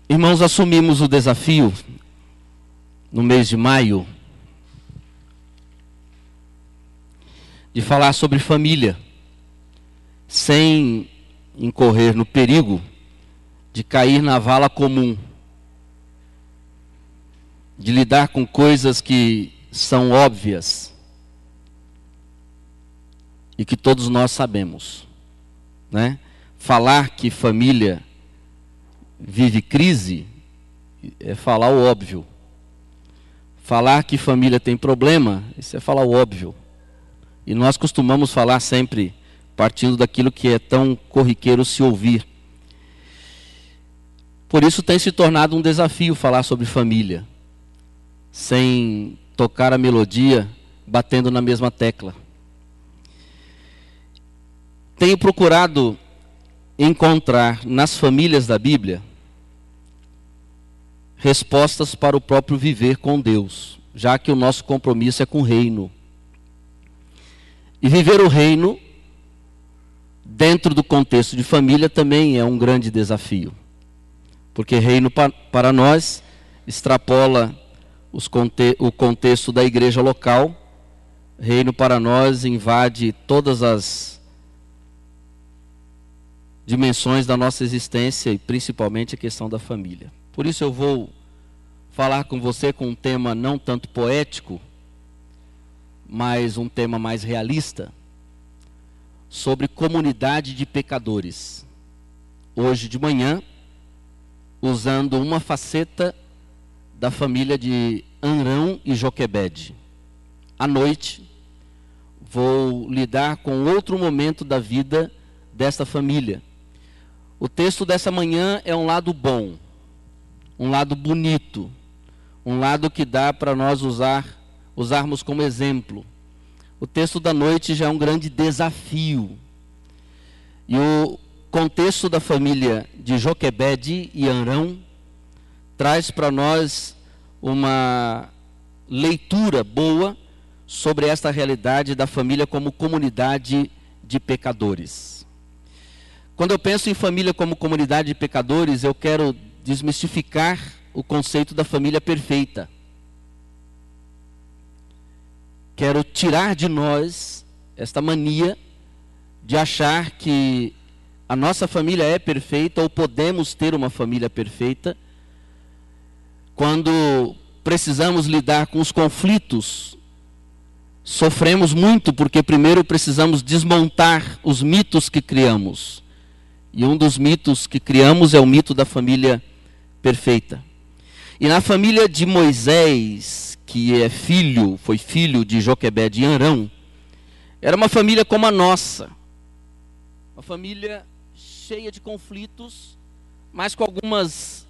Irmãos, assumimos o desafio no mês de maio de falar sobre família, sem incorrer no perigo de cair na vala comum, de lidar com coisas que são óbvias e que todos nós sabemos, né? Falar que família vive crise é falar o óbvio. Falar que família tem problema, isso é falar o óbvio. E nós costumamos falar sempre partindo daquilo que é tão corriqueiro se ouvir. Por isso tem se tornado um desafio falar sobre família, sem tocar a melodia, batendo na mesma tecla. Tenho procurado encontrar nas famílias da Bíblia respostas para o próprio viver com Deus, já que o nosso compromisso é com o reino. E viver o reino dentro do contexto de família também é um grande desafio, porque reino para nós extrapola o contexto da igreja local. Reino para nós invade todas as dimensões da nossa existência e principalmente a questão da família. Por isso eu vou falar com você com um tema não tanto poético, mas um tema mais realista, sobre comunidade de pecadores. Hoje de manhã, usando uma faceta da família de Arão e Joquebede. À noite, vou lidar com outro momento da vida desta família. O texto dessa manhã é um lado bom, um lado bonito, um lado que dá para nós usarmos como exemplo. O texto da noite já é um grande desafio. E o contexto da família de Joquebede e Arão traz para nós uma leitura boa sobre esta realidade da família como comunidade de pecadores. Quando eu penso em família como comunidade de pecadores, eu quero desmistificar o conceito da família perfeita. Quero tirar de nós esta mania de achar que a nossa família é perfeita ou podemos ter uma família perfeita. Quando precisamos lidar com os conflitos, sofremos muito porque primeiro precisamos desmontar os mitos que criamos. E um dos mitos que criamos é o mito da família perfeita. E na família de Moisés, que foi filho de Joquebede e Arão, era uma família como a nossa. Uma família cheia de conflitos, mas com algumas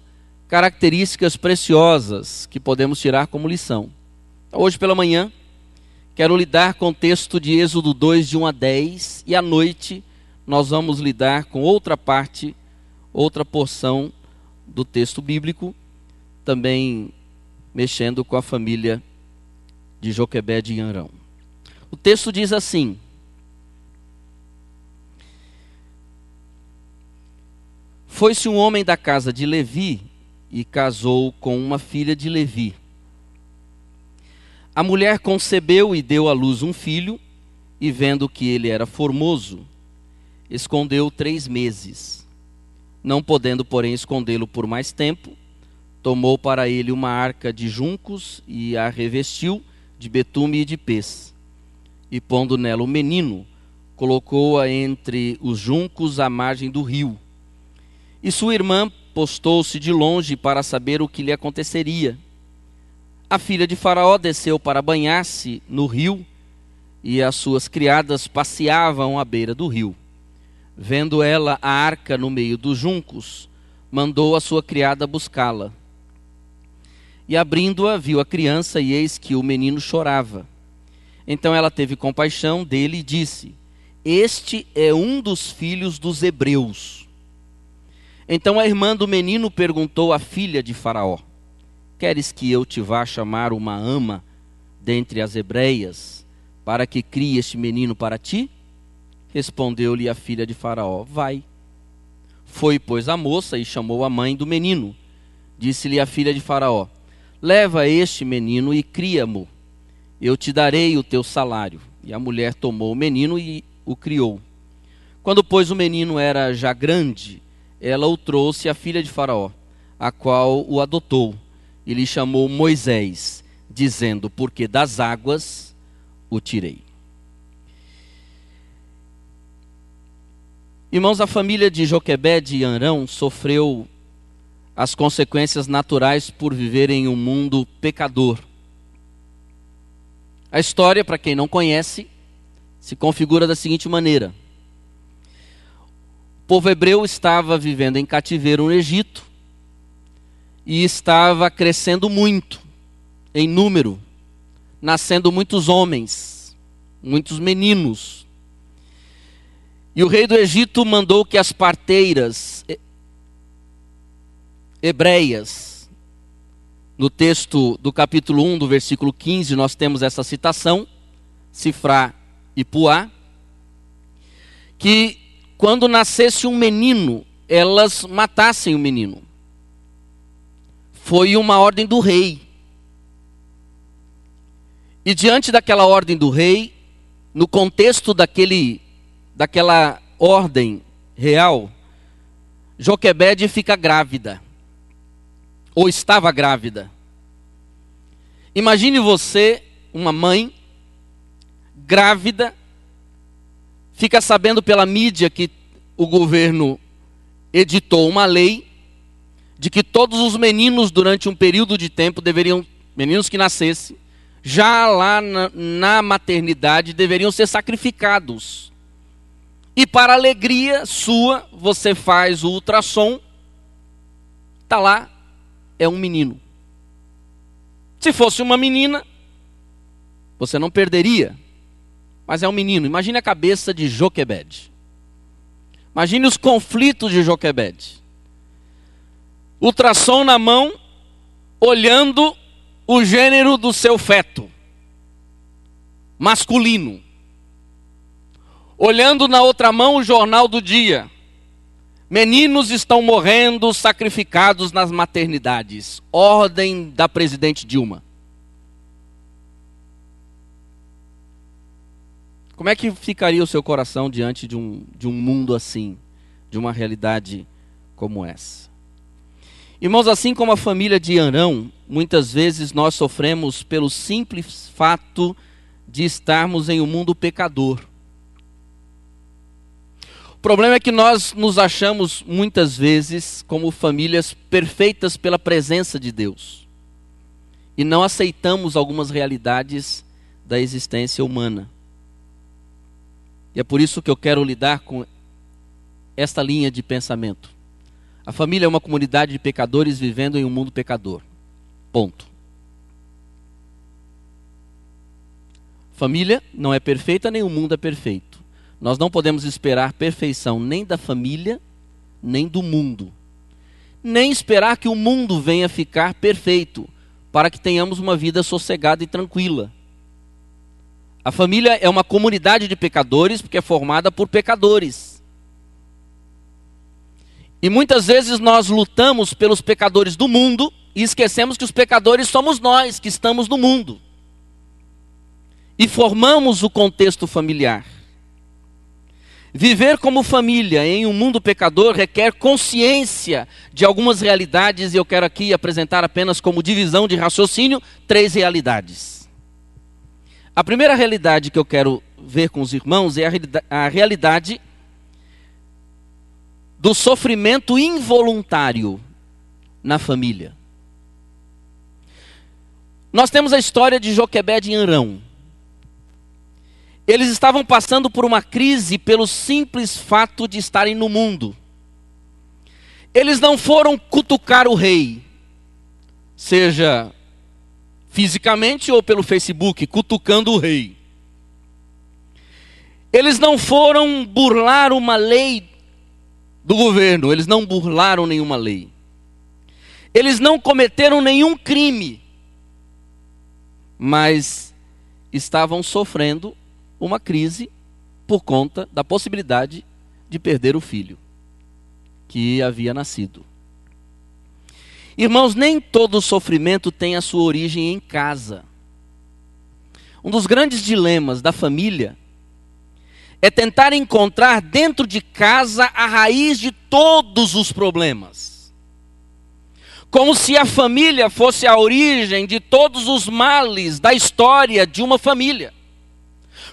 características preciosas que podemos tirar como lição. Então, hoje pela manhã, quero lidar com o texto de Êxodo 2, de 1 a 10, e à noite nós vamos lidar com outra parte, outra porção do texto bíblico, também mexendo com a família de Joquebede e Arão. O texto diz assim: foi-se um homem da casa de Levi e casou com uma filha de Levi. A mulher concebeu e deu à luz um filho, e vendo que ele era formoso, escondeu 3 meses. Não podendo, porém, escondê-lo por mais tempo, tomou para ele uma arca de juncos e a revestiu de betume e de pez. E pondo nela o menino, colocou-a entre os juncos à margem do rio. E sua irmã postou-se de longe para saber o que lhe aconteceria. A filha de Faraó desceu para banhar-se no rio, e as suas criadas passeavam à beira do rio. Vendo ela a arca no meio dos juncos, mandou a sua criada buscá-la. E abrindo-a, viu a criança, e eis que o menino chorava. Então ela teve compaixão dele e disse: este é um dos filhos dos hebreus. Então a irmã do menino perguntou à filha de Faraó: queres que eu te vá chamar uma ama dentre as hebreias, para que crie este menino para ti? Respondeu-lhe a filha de Faraó: vai. Foi, pois, a moça e chamou a mãe do menino. Disse-lhe a filha de Faraó: leva este menino e cria-mo, eu te darei o teu salário. E a mulher tomou o menino e o criou. Quando, pois, o menino era já grande, ela o trouxe à filha de Faraó, a qual o adotou, e lhe chamou Moisés, dizendo: porque das águas o tirei. Irmãos, a família de Joquebede e Arão sofreu as consequências naturais por viver em um mundo pecador. A história, para quem não conhece, se configura da seguinte maneira: o povo hebreu estava vivendo em cativeiro no Egito e estava crescendo muito em número, nascendo muitos homens, muitos meninos. E o rei do Egito mandou que as parteiras hebreias, no texto do capítulo 1, do versículo 15, nós temos essa citação, Sifrá e Puá, que quando nascesse um menino, elas matassem o menino. Foi uma ordem do rei. E diante daquela ordem do rei, no contexto daquela ordem real, Joquebede fica grávida, ou estava grávida. Imagine você, uma mãe, grávida, fica sabendo pela mídia que o governo editou uma lei de que todos os meninos durante um período de tempo deveriam, meninos que nascessem, já lá na maternidade deveriam ser sacrificados. E para alegria sua, você faz o ultrassom, está lá, é um menino. Se fosse uma menina, você não perderia, mas é um menino. Imagine a cabeça de Joquebede. Imagine os conflitos de Joquebede. Ultrassom na mão, olhando o gênero do seu feto, masculino. Olhando na outra mão o jornal do dia. Meninos estão morrendo sacrificados nas maternidades. Ordem da presidente Dilma. Como é que ficaria o seu coração diante de um mundo assim, de uma realidade como essa? Irmãos, assim como a família de Arão, muitas vezes nós sofremos pelo simples fato de estarmos em um mundo pecador. O problema é que nós nos achamos muitas vezes como famílias perfeitas pela presença de Deus e não aceitamos algumas realidades da existência humana. E é por isso que eu quero lidar com esta linha de pensamento. A família é uma comunidade de pecadores vivendo em um mundo pecador. Ponto. Família não é perfeita, nem o mundo é perfeito. Nós não podemos esperar perfeição nem da família, nem do mundo. Nem esperar que o mundo venha ficar perfeito, para que tenhamos uma vida sossegada e tranquila. A família é uma comunidade de pecadores, porque é formada por pecadores. E muitas vezes nós lutamos pelos pecadores do mundo, e esquecemos que os pecadores somos nós, que estamos no mundo. E formamos o contexto familiar. Viver como família em um mundo pecador requer consciência de algumas realidades, e eu quero aqui apresentar apenas como divisão de raciocínio 3 realidades. A primeira realidade que eu quero ver com os irmãos é a realidade do sofrimento involuntário na família. Nós temos a história de Joquebede e Arão. Eles estavam passando por uma crise pelo simples fato de estarem no mundo. Eles não foram cutucar o rei, seja fisicamente ou pelo Facebook, cutucando o rei. Eles não foram burlar uma lei do governo, eles não burlaram nenhuma lei. Eles não cometeram nenhum crime, mas estavam sofrendo uma crise por conta da possibilidade de perder o filho que havia nascido. Irmãos, nem todo sofrimento tem a sua origem em casa. Um dos grandes dilemas da família é tentar encontrar dentro de casa a raiz de todos os problemas. Como se a família fosse a origem de todos os males da história de uma família.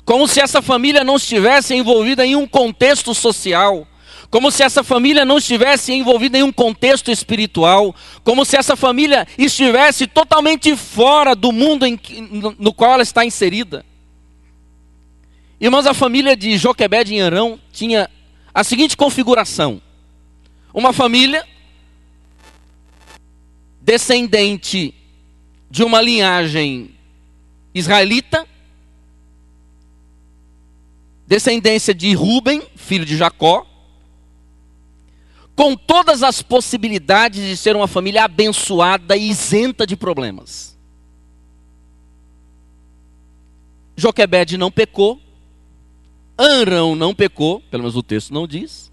Como se essa família não estivesse envolvida em um contexto social. Como se essa família não estivesse envolvida em um contexto espiritual. Como se essa família estivesse totalmente fora do mundo no qual ela está inserida. Irmãos, a família de Joquebede em Arão tinha a seguinte configuração. Uma família descendente de uma linhagem israelita, descendência de Rúben, filho de Jacó, com todas as possibilidades de ser uma família abençoada e isenta de problemas. Joquebede não pecou, Arão não pecou, pelo menos o texto não diz,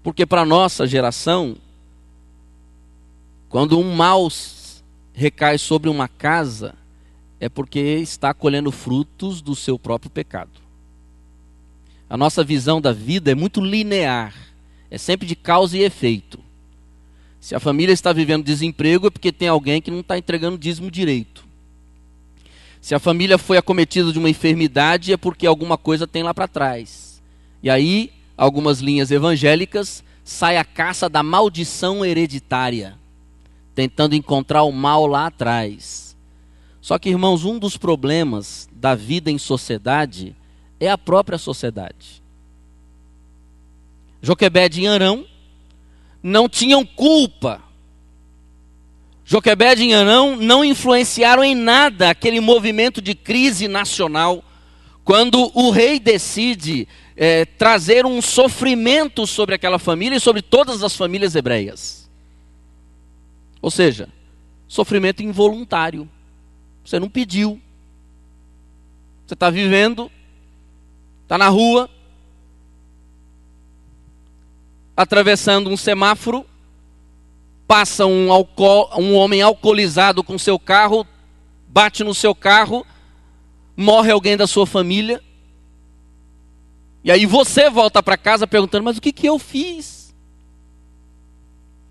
porque para a nossa geração, quando um mal recai sobre uma casa, é porque está colhendo frutos do seu próprio pecado. A nossa visão da vida é muito linear, é sempre de causa e efeito. Se a família está vivendo desemprego, é porque tem alguém que não está entregando dízimo direito. Se a família foi acometida de uma enfermidade, é porque alguma coisa tem lá para trás. E aí, algumas linhas evangélicas saem à caça da maldição hereditária, tentando encontrar o mal lá atrás. Só que, irmãos, um dos problemas da vida em sociedade é a própria sociedade. Joquebede e Arão não tinham culpa. Joquebede e Arão não influenciaram em nada aquele movimento de crise nacional, quando o rei decide trazer um sofrimento sobre aquela família e sobre todas as famílias hebreias. Ou seja, sofrimento involuntário. Você não pediu. Você está vivendo, está na rua, atravessando um semáforo, passa um homem alcoolizado com seu carro, bate no seu carro, morre alguém da sua família, e aí você volta para casa perguntando, mas o que eu fiz?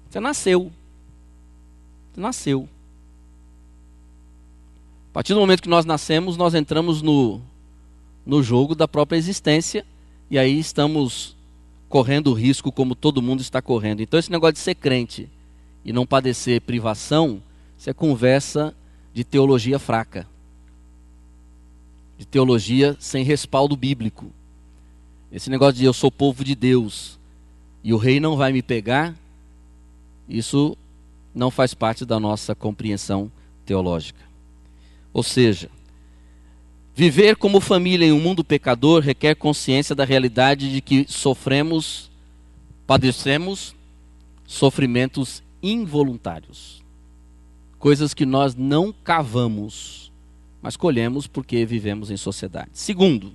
Você nasceu. Você nasceu. A partir do momento que nós nascemos, nós entramos no jogo da própria existência, e aí estamos correndo o risco como todo mundo está correndo. Então esse negócio de ser crente e não padecer privação, isso é conversa de teologia fraca. De teologia sem respaldo bíblico. Esse negócio de eu sou povo de Deus e o rei não vai me pegar, isso não faz parte da nossa compreensão teológica. Ou seja, viver como família em um mundo pecador requer consciência da realidade de que padecemos sofrimentos involuntários. Coisas que nós não cavamos, mas colhemos porque vivemos em sociedade. Segundo,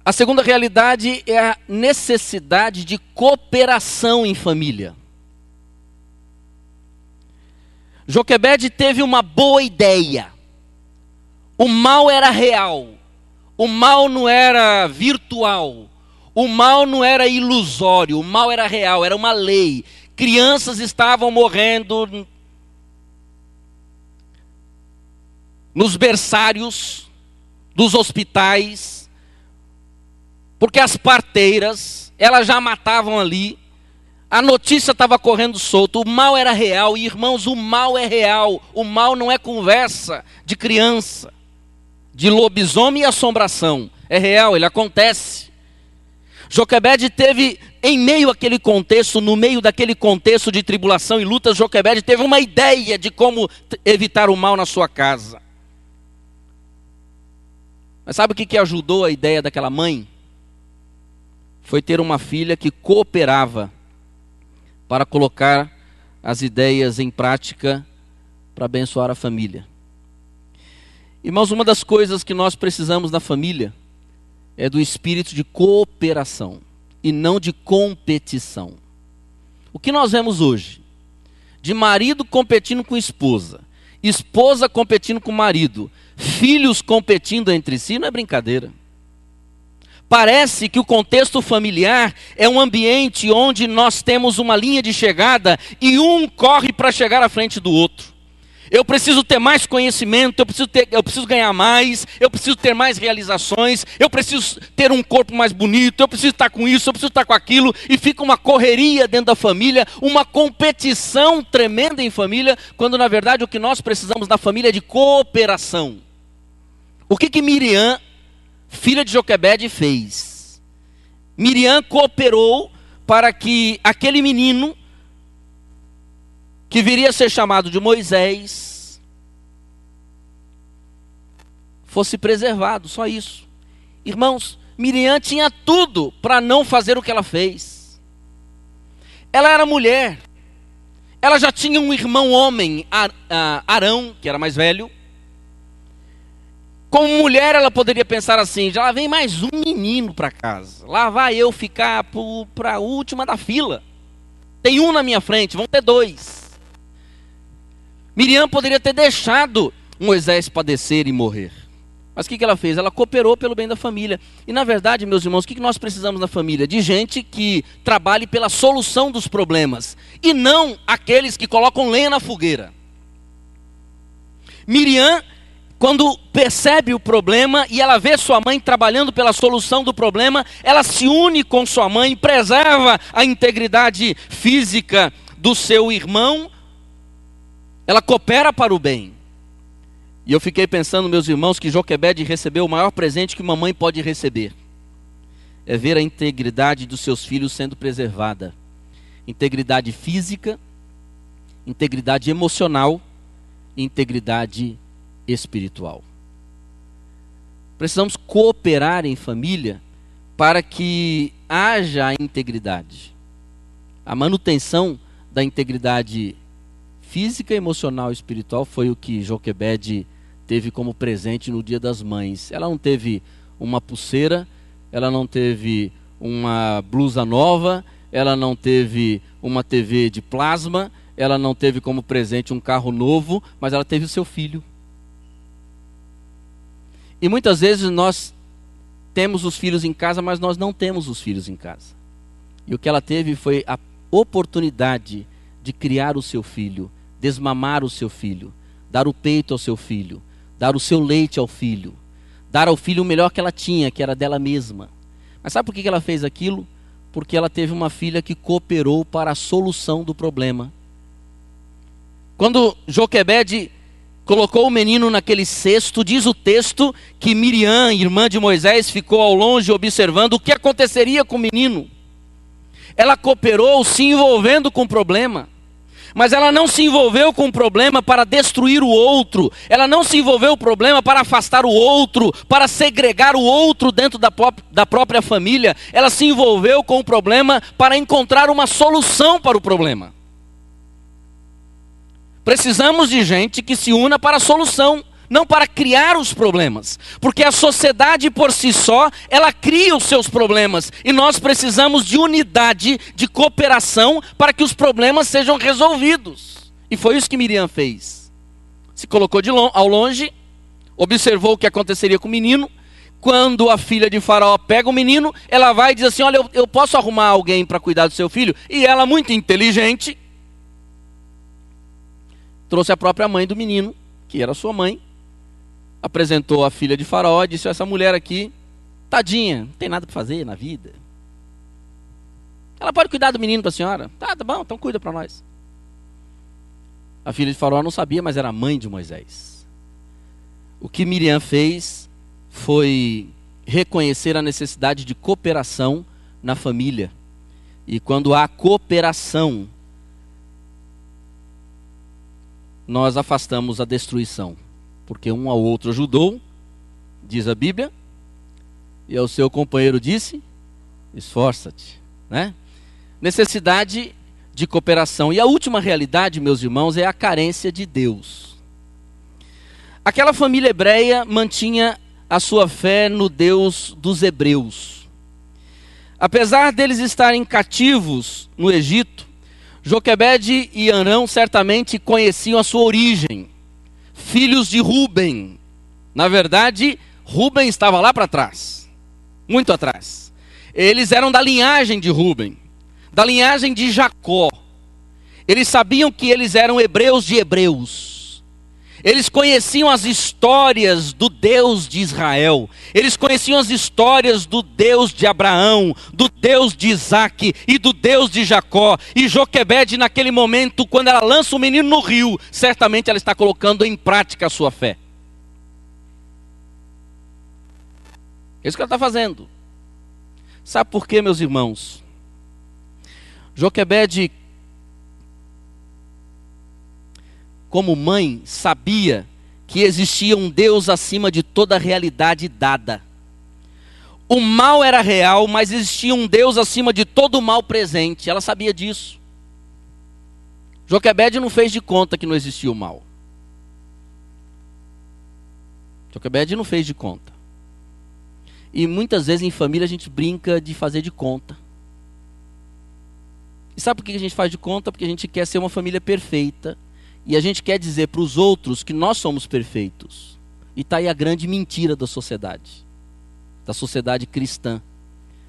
a segunda realidade é a necessidade de cooperação em família. Joquebede teve uma boa ideia. O mal era real. O mal não era virtual. O mal não era ilusório. O mal era real, era uma lei. Crianças estavam morrendo nos berçários dos hospitais, porque as parteiras, elas já matavam ali. A notícia estava correndo solto, o mal era real. E irmãos, o mal é real. O mal não é conversa de criança, de lobisomem e assombração. É real, ele acontece. Joquebede teve, em meio àquele contexto, no meio daquele contexto de tribulação e lutas, Joquebede teve uma ideia de como evitar o mal na sua casa. Mas sabe o que ajudou a ideia daquela mãe? Foi ter uma filha que cooperava para colocar as ideias em prática para abençoar a família. Irmãos, uma das coisas que nós precisamos na família é do espírito de cooperação e não de competição. O que nós vemos hoje, de marido competindo com esposa, esposa competindo com marido, filhos competindo entre si, não é brincadeira. Parece que o contexto familiar é um ambiente onde nós temos uma linha de chegada e um corre para chegar à frente do outro. Eu preciso ter mais conhecimento, eu preciso ganhar mais, eu preciso ter mais realizações, eu preciso ter um corpo mais bonito, eu preciso estar com isso, eu preciso estar com aquilo, e fica uma correria dentro da família, uma competição tremenda em família, quando na verdade o que nós precisamos na família é de cooperação. O que Miriam, filha de Joquebede, fez? Miriam cooperou para que aquele menino, que viria a ser chamado de Moisés, fosse preservado, só isso. Irmãos, Miriam tinha tudo para não fazer o que ela fez. Ela era mulher, ela já tinha um irmão homem, Arão, que era mais velho. Como mulher, ela poderia pensar assim: já vem mais um menino para casa, lá vai eu ficar para a última da fila. Tem um na minha frente, vão ter dois. Miriam poderia ter deixado Moisés padecer e morrer. Mas o que ela fez? Ela cooperou pelo bem da família. E na verdade, meus irmãos, o que nós precisamos na família? De gente que trabalhe pela solução dos problemas. E não aqueles que colocam lenha na fogueira. Miriam, quando percebe o problema e ela vê sua mãe trabalhando pela solução do problema, ela se une com sua mãe, preserva a integridade física do seu irmão. Ela coopera para o bem. E eu fiquei pensando, meus irmãos, que Joquebede recebeu o maior presente que uma mãe pode receber. É ver a integridade dos seus filhos sendo preservada. Integridade física, integridade emocional e integridade espiritual. Precisamos cooperar em família para que haja a integridade. A manutenção da integridade física, emocional e espiritual foi o que Joquebede teve como presente no Dia das Mães. Ela não teve uma pulseira, ela não teve uma blusa nova, ela não teve uma TV de plasma, ela não teve como presente um carro novo, mas ela teve o seu filho. E muitas vezes nós temos os filhos em casa, mas nós não temos os filhos em casa. E o que ela teve foi a oportunidade de criar o seu filho, desmamar o seu filho, dar o peito ao seu filho, dar o seu leite ao filho, dar ao filho o melhor que ela tinha, que era dela mesma. Mas sabe por que ela fez aquilo? Porque ela teve uma filha que cooperou para a solução do problema. Quando Joquebede colocou o menino naquele cesto, diz o texto que Miriam, irmã de Moisés, ficou ao longe observando o que aconteceria com o menino. Ela cooperou se envolvendo com o problema. Mas ela não se envolveu com o problema para destruir o outro. Ela não se envolveu com o problema para afastar o outro, para segregar o outro dentro da própria família. Ela se envolveu com o problema para encontrar uma solução para o problema. Precisamos de gente que se una para a solução, não para criar os problemas. Porque a sociedade por si só, ela cria os seus problemas. E nós precisamos de unidade, de cooperação, para que os problemas sejam resolvidos. E foi isso que Miriam fez. Se colocou ao longe, observou o que aconteceria com o menino. Quando a filha de Faraó pega o menino, ela vai e diz assim: olha, eu posso arrumar alguém para cuidar do seu filho? E ela, muito inteligente, trouxe a própria mãe do menino, que era sua mãe, apresentou a filha de Faraó e disse: essa mulher aqui, tadinha, não tem nada para fazer na vida. Ela pode cuidar do menino para a senhora? Tá bom, então cuida para nós. A filha de Faraó não sabia, mas era a mãe de Moisés. O que Miriam fez foi reconhecer a necessidade de cooperação na família. E quando há cooperação, nós afastamos a destruição. Porque um ao outro ajudou, diz a Bíblia, e ao seu companheiro disse: esforça-te, né? Necessidade de cooperação. E a última realidade, meus irmãos, é a carência de Deus. Aquela família hebreia mantinha a sua fé no Deus dos hebreus. Apesar deles estarem cativos no Egito, Joquebede e Arão certamente conheciam a sua origem, filhos de Ruben. Na verdade, Ruben estava lá para trás, muito atrás. Eles eram da linhagem de Ruben, da linhagem de Jacó. Eles sabiam que eles eram hebreus de hebreus. Eles conheciam as histórias do Deus de Israel. Eles conheciam as histórias do Deus de Abraão, do Deus de Isaac e do Deus de Jacó. E Joquebede, naquele momento, quando ela lança o menino no rio, certamente ela está colocando em prática a sua fé. É isso que ela está fazendo. Sabe por quê, meus irmãos? Joquebede, como mãe, sabia que existia um Deus acima de toda a realidade dada. O mal era real, mas existia um Deus acima de todo o mal presente. Ela sabia disso. Joquebede não fez de conta que não existia o mal. Joquebede não fez de conta. E muitas vezes em família a gente brinca de fazer de conta. E sabe por que a gente faz de conta? Porque a gente quer ser uma família perfeita. E a gente quer dizer para os outros que nós somos perfeitos. E está aí a grande mentira da sociedade cristã.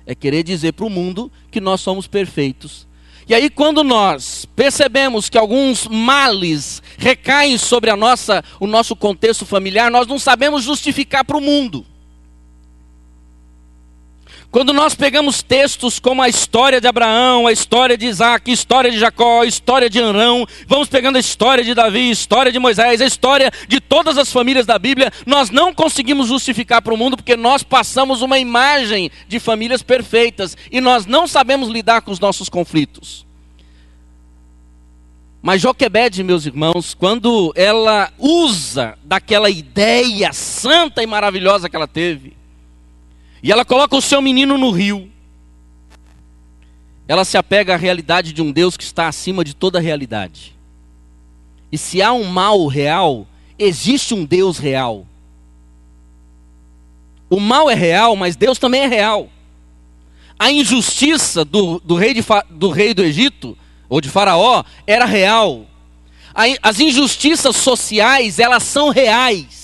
É querer dizer para o mundo que nós somos perfeitos. E aí quando nós percebemos que alguns males recaem sobre o nosso contexto familiar, nós não sabemos justificar para o mundo. Quando nós pegamos textos como a história de Abraão, a história de Isaac, a história de Jacó, a história de Arão, vamos pegando a história de Davi, a história de Moisés, a história de todas as famílias da Bíblia, nós não conseguimos justificar para o mundo porque nós passamos uma imagem de famílias perfeitas e nós não sabemos lidar com os nossos conflitos. Mas Joquebede, meus irmãos, quando ela usa daquela ideia santa e maravilhosa que ela teve, e ela coloca o seu menino no rio, ela se apega à realidade de um Deus que está acima de toda a realidade. E se há um mal real, existe um Deus real. O mal é real, mas Deus também é real. A injustiça do rei do Egito, ou de Faraó, era real. As injustiças sociais, elas são reais.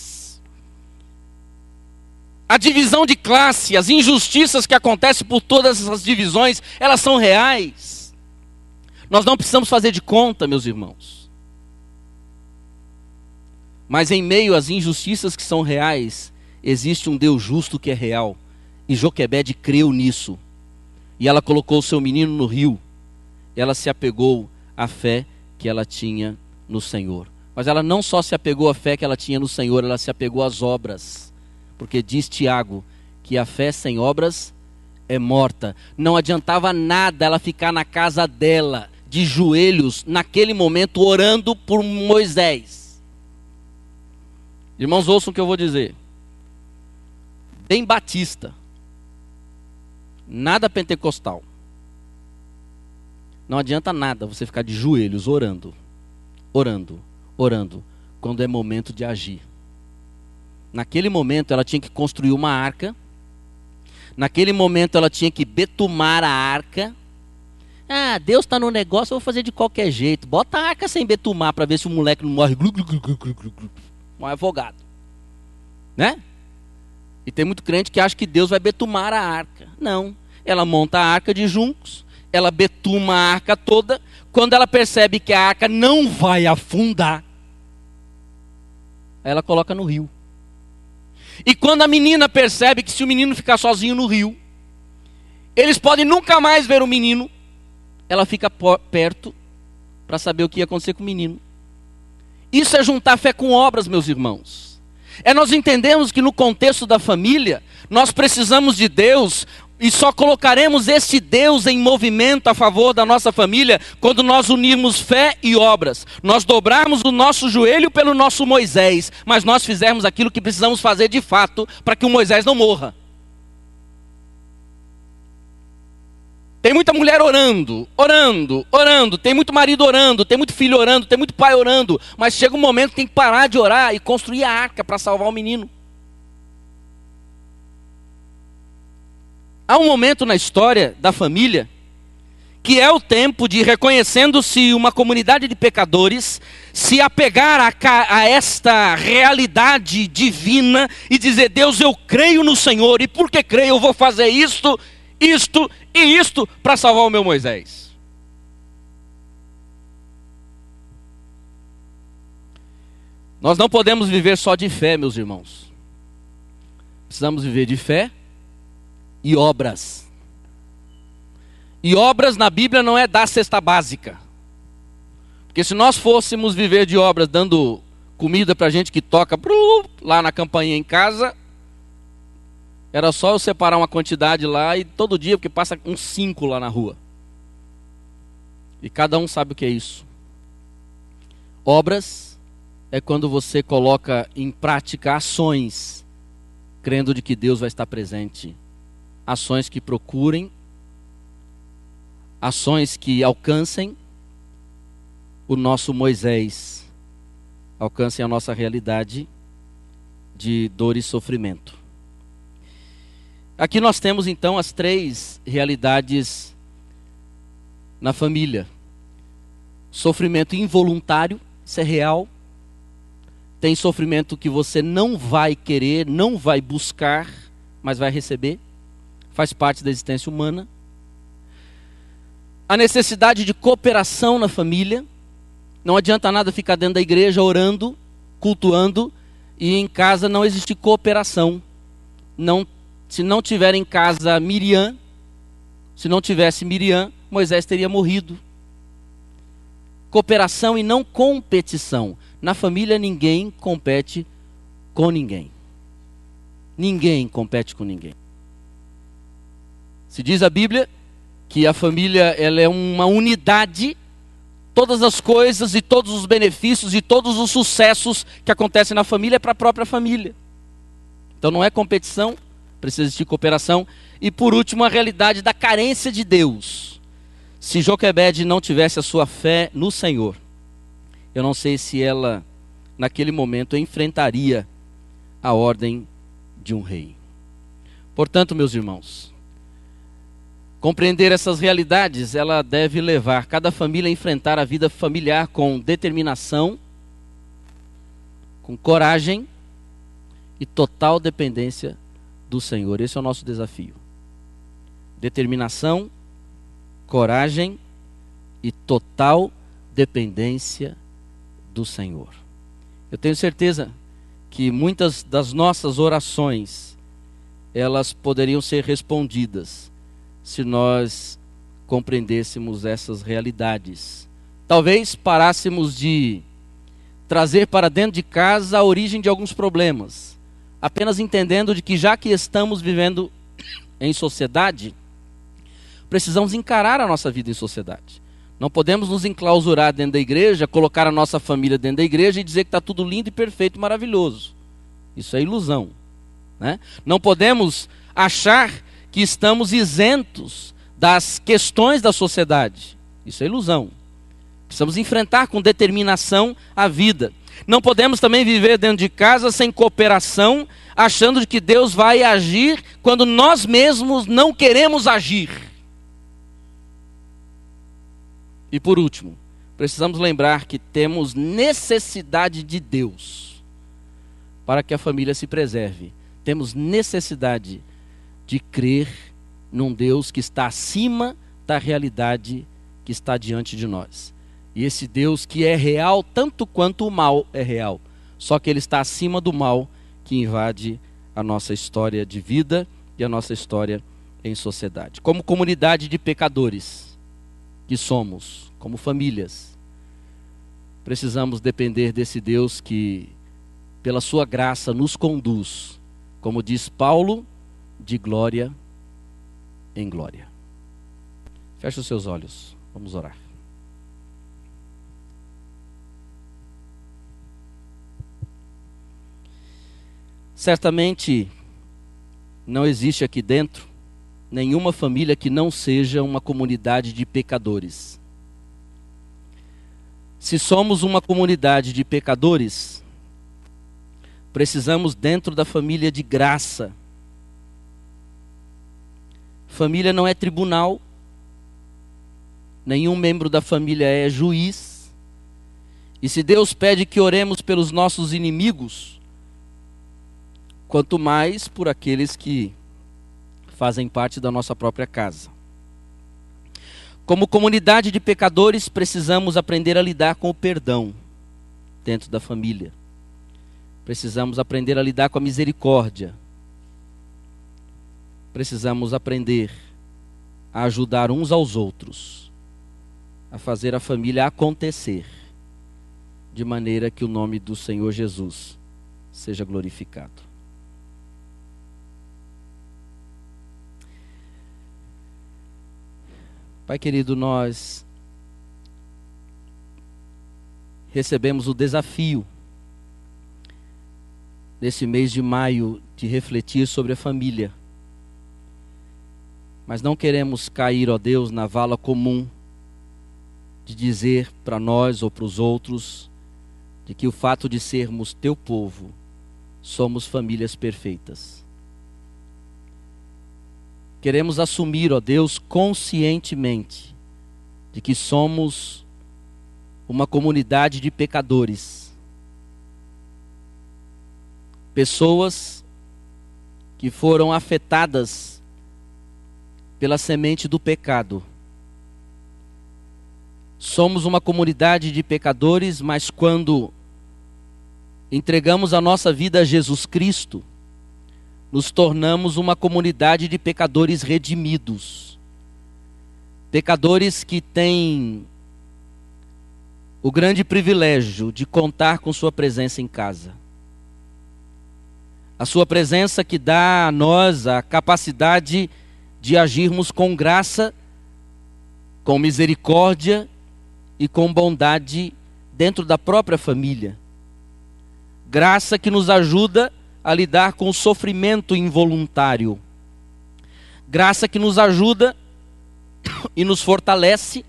A divisão de classe, as injustiças que acontecem por todas essas divisões, elas são reais. Nós não precisamos fazer de conta, meus irmãos. Mas em meio às injustiças que são reais, existe um Deus justo que é real. E Joquebede creu nisso. E ela colocou o seu menino no rio. Ela se apegou à fé que ela tinha no Senhor. Mas ela não só se apegou à fé que ela tinha no Senhor, ela se apegou às obras. Porque diz Tiago que a fé sem obras é morta. Não adiantava nada ela ficar na casa dela, de joelhos, naquele momento, orando por Moisés. Irmãos, ouçam o que eu vou dizer. Bem batista. Nada pentecostal. Não adianta nada você ficar de joelhos orando, quando é momento de agir. Naquele momento ela tinha que construir uma arca. Naquele momento ela tinha que betumar a arca. Ah, Deus está no negócio, eu vou fazer de qualquer jeito. Bota a arca sem betumar para ver se o moleque não morre. Morre afogado. Né? E tem muito crente que acha que Deus vai betumar a arca. Não. Ela monta a arca de juncos. Ela betuma a arca toda. Quando ela percebe que a arca não vai afundar, aí ela coloca no rio. E quando a menina percebe que se o menino ficar sozinho no rio, eles podem nunca mais ver o menino, ela fica perto para saber o que ia acontecer com o menino. Isso é juntar fé com obras, meus irmãos. É nós entendemos que no contexto da família, nós precisamos de Deus. E só colocaremos este Deus em movimento a favor da nossa família quando nós unirmos fé e obras. Nós dobrarmos o nosso joelho pelo nosso Moisés, mas nós fizermos aquilo que precisamos fazer de fato para que o Moisés não morra. Tem muita mulher orando, tem muito marido orando, tem muito filho orando, tem muito pai orando, mas chega um momento que tem que parar de orar e construir a arca para salvar o menino. Há um momento na história da família que é o tempo de, reconhecendo-se uma comunidade de pecadores, se apegar a esta realidade divina e dizer: Deus, eu creio no Senhor, e porque creio eu vou fazer isto, isto e isto para salvar o meu Moisés. Nós não podemos viver só de fé, meus irmãos. Precisamos viver de fé e obras. E obras na Bíblia não é dar cesta básica. Porque se nós fôssemos viver de obras dando comida para gente que toca lá na campainha em casa, era só eu separar uma quantidade lá e todo dia, porque passa uns 5 lá na rua. E cada um sabe o que é isso. Obras é quando você coloca em prática ações, crendo de que Deus vai estar presente. Ações que procurem, ações que alcancem o nosso Moisés, alcancem a nossa realidade de dor e sofrimento. Aqui nós temos então as 3 realidades na família. Sofrimento involuntário, isso é real. Tem sofrimento que você não vai querer, não vai buscar, mas vai receber. Faz parte da existência humana. A necessidade de cooperação na família. Não adianta nada ficar dentro da igreja orando, cultuando, e em casa não existe cooperação. Se não tiver em casa Miriam, se não tivesse Miriam, Moisés teria morrido. Cooperação e não competição. Na família ninguém compete com ninguém. Ninguém compete com ninguém. Se diz a Bíblia que a família ela é uma unidade, todas as coisas e todos os benefícios e todos os sucessos que acontecem na família é para a própria família. Então não é competição, precisa existir cooperação. E por último, a realidade da carência de Deus. Se Joquebede não tivesse a sua fé no Senhor, eu não sei se ela, naquele momento, enfrentaria a ordem de um rei. Portanto, meus irmãos, compreender essas realidades, ela deve levar cada família a enfrentar a vida familiar com determinação, com coragem e total dependência do Senhor. Esse é o nosso desafio. Determinação, coragem e total dependência do Senhor. Eu tenho certeza que muitas das nossas orações, elas poderiam ser respondidas se nós compreendêssemos essas realidades. Talvez parássemos de trazer para dentro de casa a origem de alguns problemas, apenas entendendo de que já que estamos vivendo em sociedade, precisamos encarar a nossa vida em sociedade. Não podemos nos enclausurar dentro da igreja, colocar a nossa família dentro da igreja e dizer que está tudo lindo e perfeito e maravilhoso. Isso é ilusão, né? Não podemos achar que estamos isentos das questões da sociedade. Isso é ilusão. Precisamos enfrentar com determinação a vida. Não podemos também viver dentro de casa sem cooperação, achando que Deus vai agir quando nós mesmos não queremos agir. E por último, precisamos lembrar que temos necessidade de Deus para que a família se preserve. Temos necessidade de crer num Deus que está acima da realidade que está diante de nós. E esse Deus que é real tanto quanto o mal é real. Só que ele está acima do mal que invade a nossa história de vida e a nossa história em sociedade. Como comunidade de pecadores que somos, como famílias, precisamos depender desse Deus que, pela sua graça, nos conduz, como diz Paulo, de glória em glória. Feche os seus olhos, vamos orar. Certamente não existe aqui dentro nenhuma família que não seja uma comunidade de pecadores. Se somos uma comunidade de pecadores, precisamos dentro da família de graça. Família não é tribunal. nenhum membro da família é juiz. E se Deus pede que oremos pelos nossos inimigos, quanto mais por aqueles que fazem parte da nossa própria casa. Como comunidade de pecadores, precisamos aprender a lidar com o perdão dentro da família. Precisamos aprender a lidar com a misericórdia. Precisamos aprender a ajudar uns aos outros, a fazer a família acontecer, de maneira que o nome do Senhor Jesus seja glorificado. Pai querido, nós recebemos o desafio nesse mês de maio de refletir sobre a família. Mas não queremos cair, ó Deus, na vala comum de dizer para nós ou para os outros de que o fato de sermos teu povo, somos famílias perfeitas. Queremos assumir, ó Deus, conscientemente, de que somos uma comunidade de pecadores. Pessoas que foram afetadas pela semente do pecado. Somos uma comunidade de pecadores, mas quando entregamos a nossa vida a Jesus Cristo, nos tornamos uma comunidade de pecadores redimidos. Pecadores que têm o grande privilégio de contar com sua presença em casa. A sua presença que dá a nós a capacidade de agirmos com graça, com misericórdia e com bondade dentro da própria família. Graça que nos ajuda a lidar com o sofrimento involuntário. Graça que nos ajuda e nos fortalece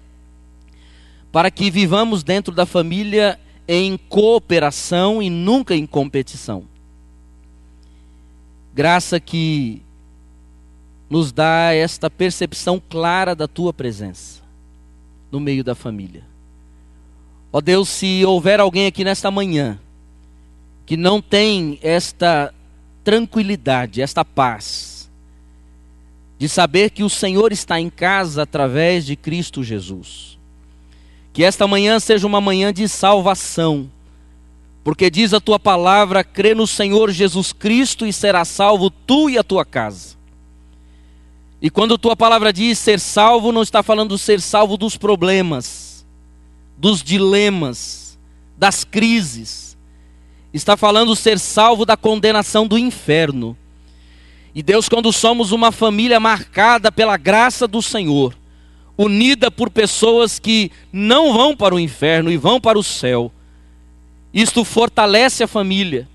para que vivamos dentro da família em cooperação e nunca em competição. Graça que nos dá esta percepção clara da tua presença no meio da família. Ó Deus, se houver alguém aqui nesta manhã que não tem esta tranquilidade, esta paz, de saber que o Senhor está em casa através de Cristo Jesus, que esta manhã seja uma manhã de salvação, porque diz a tua palavra: crê no Senhor Jesus Cristo e serás salvo tu e a tua casa. E quando tua palavra diz ser salvo, não está falando ser salvo dos problemas, dos dilemas, das crises. Está falando ser salvo da condenação do inferno. E Deus, quando somos uma família marcada pela graça do Senhor, unida por pessoas que não vão para o inferno e vão para o céu, isto fortalece a família.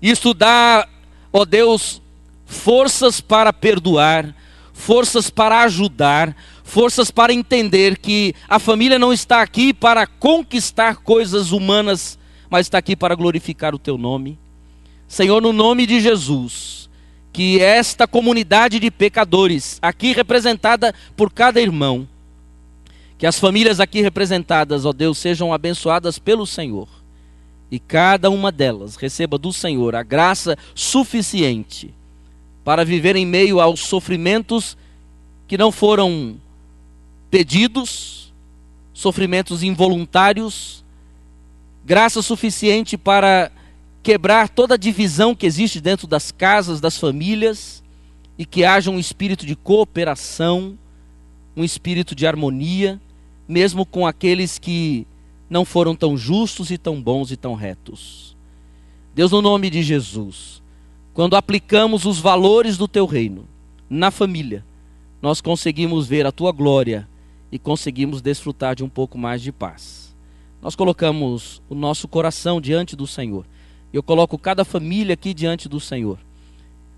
Isto dá, ó Deus, forças para perdoar, forças para ajudar, forças para entender que a família não está aqui para conquistar coisas humanas, mas está aqui para glorificar o teu nome. Senhor, no nome de Jesus, que esta comunidade de pecadores, aqui representada por cada irmão, que as famílias aqui representadas, ó Deus, sejam abençoadas pelo Senhor, e cada uma delas receba do Senhor a graça suficiente para viver em meio aos sofrimentos que não foram pedidos, sofrimentos involuntários, graça suficiente para quebrar toda a divisão que existe dentro das casas, das famílias, e que haja um espírito de cooperação, um espírito de harmonia, mesmo com aqueles que não foram tão justos e tão bons e tão retos. Deus, no nome de Jesus, quando aplicamos os valores do teu reino na família, nós conseguimos ver a tua glória e conseguimos desfrutar de um pouco mais de paz. Nós colocamos o nosso coração diante do Senhor. Eu coloco cada família aqui diante do Senhor.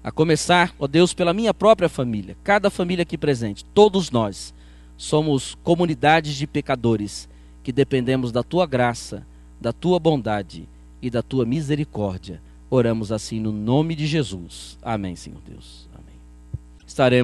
A começar, ó Deus, pela minha própria família. Cada família aqui presente, todos nós, somos comunidades de pecadores que dependemos da tua graça, da tua bondade e da tua misericórdia. Oramos assim no nome de Jesus. Amém, Senhor Deus. Amém. Estaremos